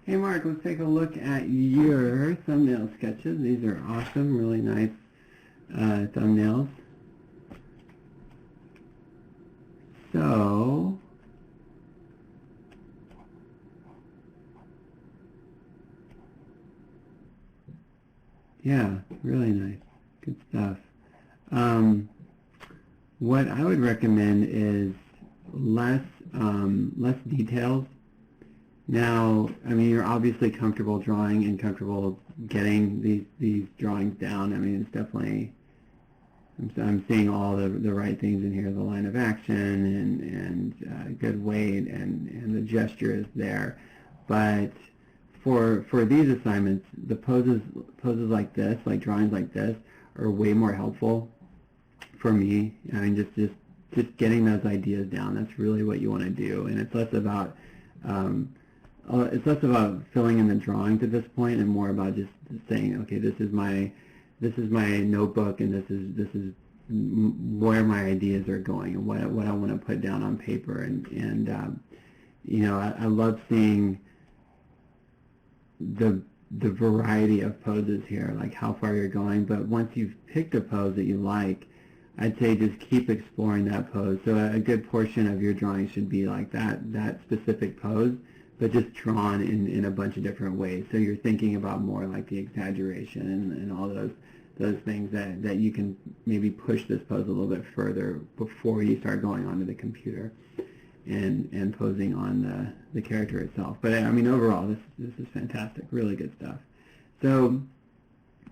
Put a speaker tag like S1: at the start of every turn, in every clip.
S1: Hey Mark, let's take a look at your thumbnail sketches. These are awesome, really nice thumbnails. So, yeah, really nice. Good stuff. What I would recommend is less details. Now, I mean, you're obviously comfortable drawing and comfortable getting these drawings down. I mean, it's definitely, I'm seeing all the right things in here, the line of action and good weight and the gesture is there. But for these assignments, the poses like this, like drawings like this, are way more helpful for me. I mean, just getting those ideas down, that's really what you want to do. And it's less about filling in the drawings at this point, and more about just saying, okay, this is my notebook, and this is where my ideas are going, and what I want to put down on paper. And you know, I love seeing the variety of poses here, like how far you're going. But once you've picked a pose that you like, I'd say just keep exploring that pose. So a good portion of your drawing should be like that specific pose, but just drawn in a bunch of different ways. So you're thinking about more like the exaggeration and all those things that you can maybe push this pose a little bit further before you start going onto the computer and posing on the character itself. But I mean, overall, this is fantastic, really good stuff. So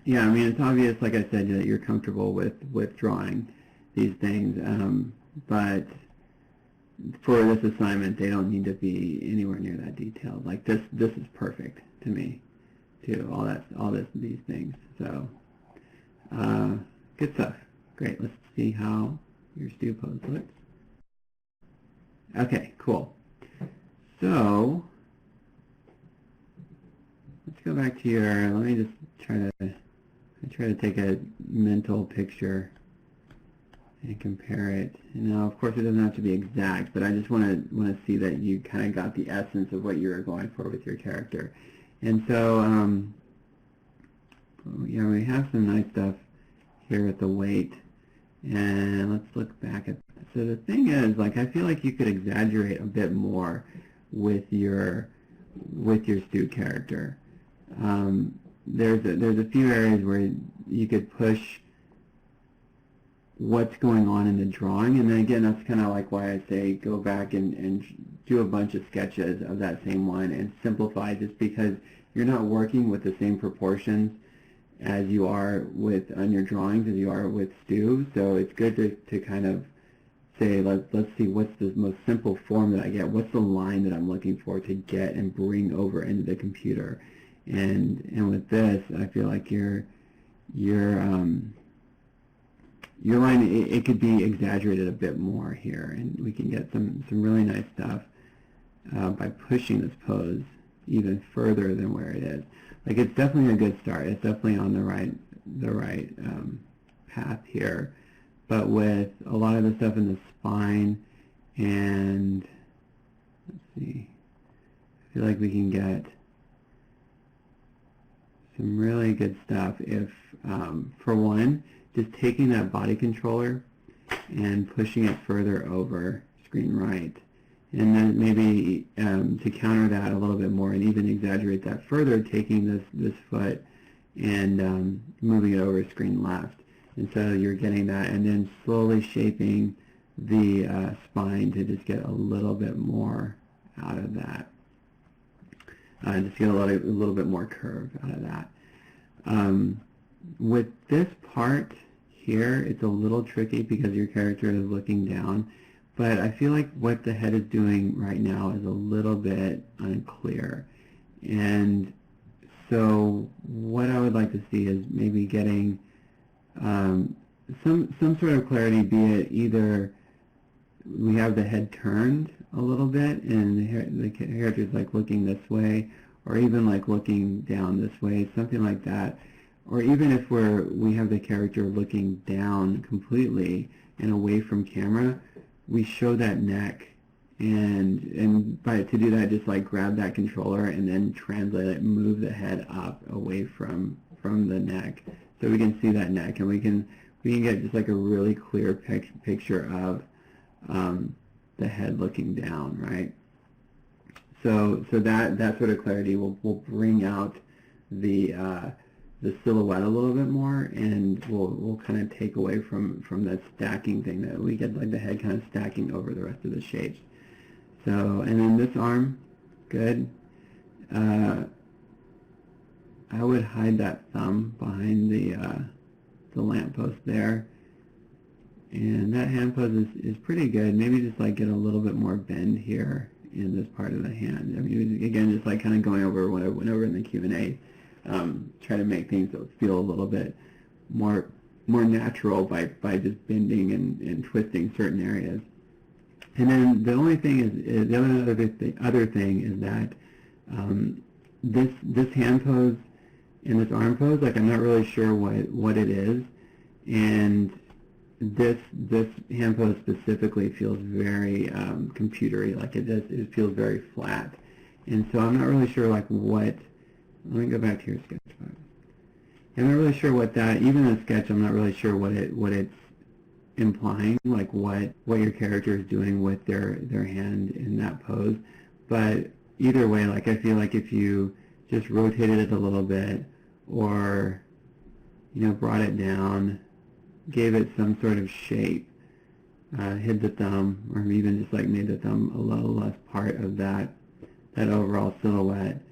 S1: yeah, I mean, it's obvious, like I said, that you're comfortable with drawing these things, but for this assignment, they don't need to be anywhere near that detailed. Like this is perfect to me, too. These things. So good stuff. Great. Let's see how your stew pose looks. Okay, cool. So let's go back to your. Let me just try to take a mental picture and compare it. And now, of course, it doesn't have to be exact, but I just want to see that you kind of got the essence of what you were going for with your character. And so, yeah, we have some nice stuff here with the weight. And let's look back at that. So the thing is, like, I feel like you could exaggerate a bit more with your Stu character. There's a few areas where you could push what's going on in the drawing, and then again, that's kind of like why I say go back and do a bunch of sketches of that same one and simplify, just because you're not working with the same proportions as you are on your drawings as you are with Stu. So it's good to kind of say, let's see what's the most simple form that I get, what's the line that I'm looking for to get and bring over into the computer. And with this, I feel like your line, it could be exaggerated a bit more here, and we can get some really nice stuff by pushing this pose even further than where it is. Like, it's definitely a good start. It's definitely on the right path here, but with a lot of the stuff in the spine, and let's see, I feel like we can get some really good stuff if, for one, just taking that body controller and pushing it further over screen right. And then maybe to counter that a little bit more and even exaggerate that further, taking this foot and moving it over screen left. And so you're getting that, and then slowly shaping the spine to just get a little bit more out of that. Just get a little bit more curve out of that. With this part here, it's a little tricky because your character is looking down, but I feel like what the head is doing right now is a little bit unclear. And so what I would like to see is maybe getting some sort of clarity, be it either we have the head turned a little bit and the character is like looking this way, or even like looking down this way, something like that. Or even if we have the character looking down completely and away from camera, we show that neck And to do that, just like grab that controller and then translate it, move the head up away from the neck, so we can see that neck, and we can get just like a really clear picture of the head looking down, right? So that sort of clarity will bring out the silhouette a little bit more, and we'll kind of take away from that stacking thing that we get, like the head kind of stacking over the rest of the shapes. So, and then this arm, good. I would hide that thumb behind the lamppost there. And that hand pose is pretty good. Maybe just like get a little bit more bend here in this part of the hand. I mean, again, just like kind of going over what I went over in the Q&A. Try to make things feel a little bit more natural by just bending and twisting certain areas. And then the only thing is the other thing is that this hand pose and this arm pose, like I'm not really sure what it is, and this hand pose specifically feels very computery, like it feels very flat, and so I'm not really sure like what. Let me go back to your sketchbook. I'm not really sure what that, even in the sketch, I'm not really sure what it's implying, like what your character is doing with their hand in that pose. But either way, like I feel like if you just rotated it a little bit, or brought it down, gave it some sort of shape, hid the thumb, or even just like made the thumb a little less part of that overall silhouette,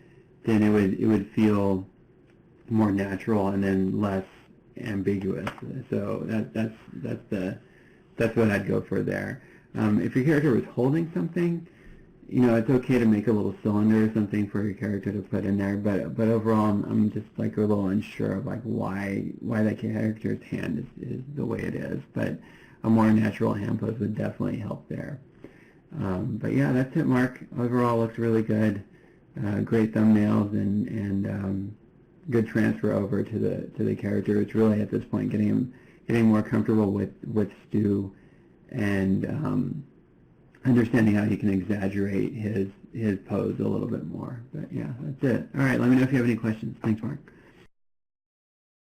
S1: then it would feel more natural and then less ambiguous. So that's what I'd go for there. If your character was holding something, it's okay to make a little cylinder or something for your character to put in there. But overall, I'm just like a little unsure of like why that character's hand is the way it is. But a more natural hand pose would definitely help there. But yeah, that's it, Mark. Overall, looks really good. Great thumbnails and good transfer over to the character. It's really at this point getting more comfortable with Stu and understanding how he can exaggerate his pose a little bit more. But yeah, that's it. All right, let me know if you have any questions. Thanks, Mark.